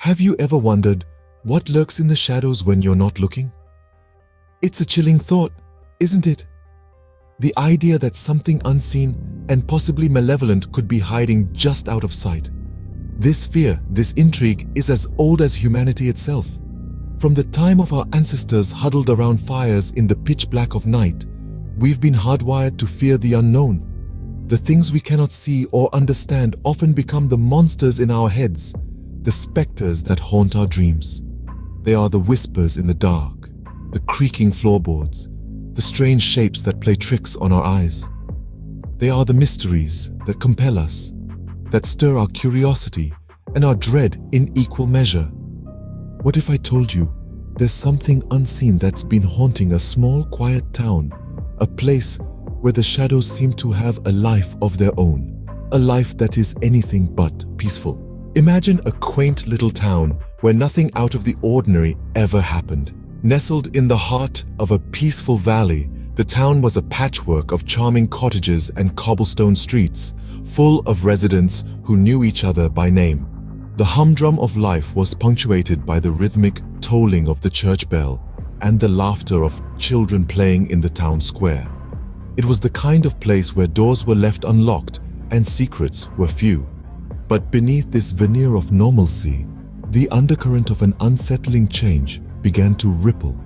Have you ever wondered what lurks in the shadows when you're not looking? It's a chilling thought, isn't it? The idea that something unseen and possibly malevolent could be hiding just out of sight. This fear, this intrigue, is as old as humanity itself. From the time of our ancestors huddled around fires in the pitch black of night, we've been hardwired to fear the unknown. The things we cannot see or understand often become the monsters in our heads, the specters that haunt our dreams. They are the whispers in the dark, the creaking floorboards, the strange shapes that play tricks on our eyes. They are the mysteries that compel us, that stir our curiosity and our dread in equal measure. What if I told you there's something unseen that's been haunting a small, quiet town, a place where the shadows seem to have a life of their own, a life that is anything but peaceful? Imagine a quaint little town where nothing out of the ordinary ever happened. Nestled in the heart of a peaceful valley, the town was a patchwork of charming cottages and cobblestone streets, full of residents who knew each other by name. The humdrum of life was punctuated by the rhythmic tolling of the church bell and the laughter of children playing in the town square. It was the kind of place where doors were left unlocked and secrets were few. But beneath this veneer of normalcy, the undercurrent of an unsettling change began to ripple.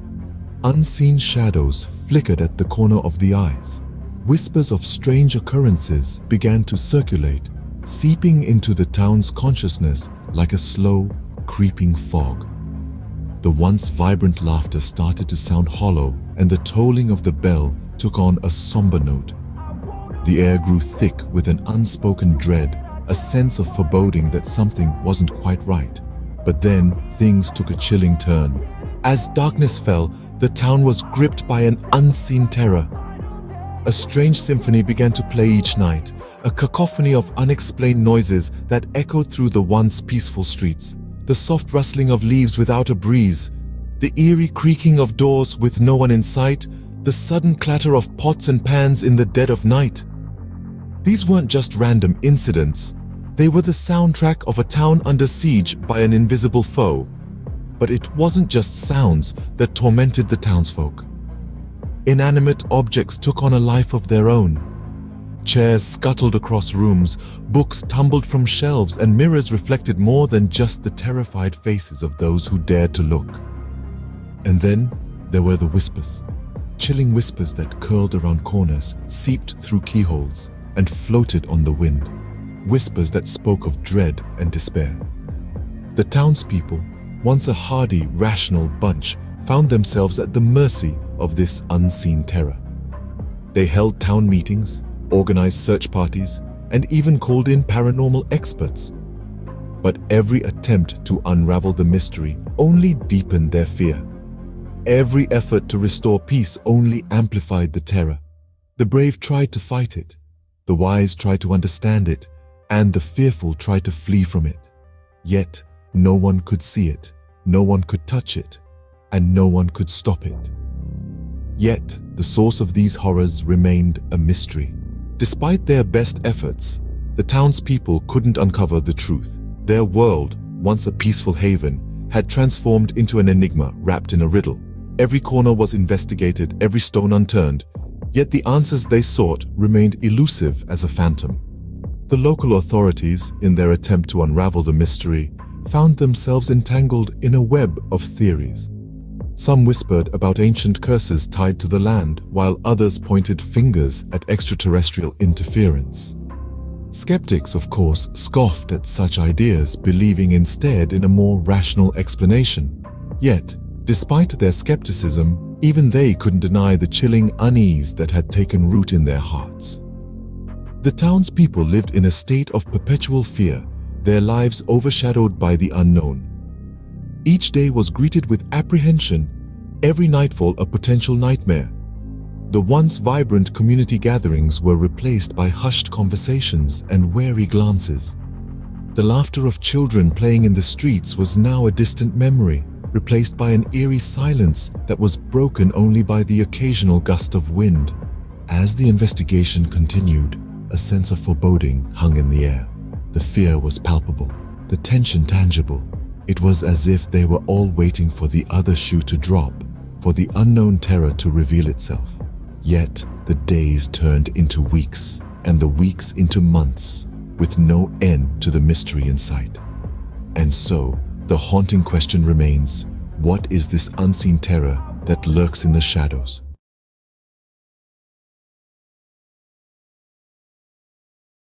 Unseen shadows flickered at the corner of the eyes. Whispers of strange occurrences began to circulate, seeping into the town's consciousness like a slow, creeping fog. The once vibrant laughter started to sound hollow, and the tolling of the bell took on a somber note. The air grew thick with an unspoken dread, a sense of foreboding that something wasn't quite right. But then things took a chilling turn. As darkness fell, the town was gripped by an unseen terror. A strange symphony began to play each night, a cacophony of unexplained noises that echoed through the once peaceful streets. The soft rustling of leaves without a breeze, the eerie creaking of doors with no one in sight, the sudden clatter of pots and pans in the dead of night. These weren't just random incidents. They were the soundtrack of a town under siege by an invisible foe. But it wasn't just sounds that tormented the townsfolk. Inanimate objects took on a life of their own. Chairs scuttled across rooms, books tumbled from shelves, and mirrors reflected more than just the terrified faces of those who dared to look. And then there were the whispers. Chilling whispers that curled around corners, seeped through keyholes, and floated on the wind. Whispers that spoke of dread and despair. The townspeople, once a hardy, rational bunch, found themselves at the mercy of this unseen terror. They held town meetings, organized search parties, and even called in paranormal experts. But every attempt to unravel the mystery only deepened their fear. Every effort to restore peace only amplified the terror. The brave tried to fight it, the wise tried to understand it, and the fearful tried to flee from it. Yet, no one could see it, no one could touch it, and no one could stop it. Yet, the source of these horrors remained a mystery. Despite their best efforts, the townspeople couldn't uncover the truth. Their world, once a peaceful haven, had transformed into an enigma wrapped in a riddle. Every corner was investigated, every stone unturned, yet the answers they sought remained elusive as a phantom. The local authorities, in their attempt to unravel the mystery, found themselves entangled in a web of theories. Some whispered about ancient curses tied to the land, while others pointed fingers at extraterrestrial interference. Skeptics, of course, scoffed at such ideas, believing instead in a more rational explanation. Yet, despite their skepticism, even they couldn't deny the chilling unease that had taken root in their hearts. The townspeople lived in a state of perpetual fear, their lives overshadowed by the unknown. Each day was greeted with apprehension, every nightfall a potential nightmare. The once vibrant community gatherings were replaced by hushed conversations and wary glances. The laughter of children playing in the streets was now a distant memory, replaced by an eerie silence that was broken only by the occasional gust of wind. As the investigation continued, a sense of foreboding hung in the air. The fear was palpable, the tension tangible, It was as if they were all waiting for the other shoe to drop, for the unknown terror to reveal itself. Yet, the days turned into weeks, and the weeks into months, with no end to the mystery in sight. And so, the haunting question remains, what is this unseen terror that lurks in the shadows?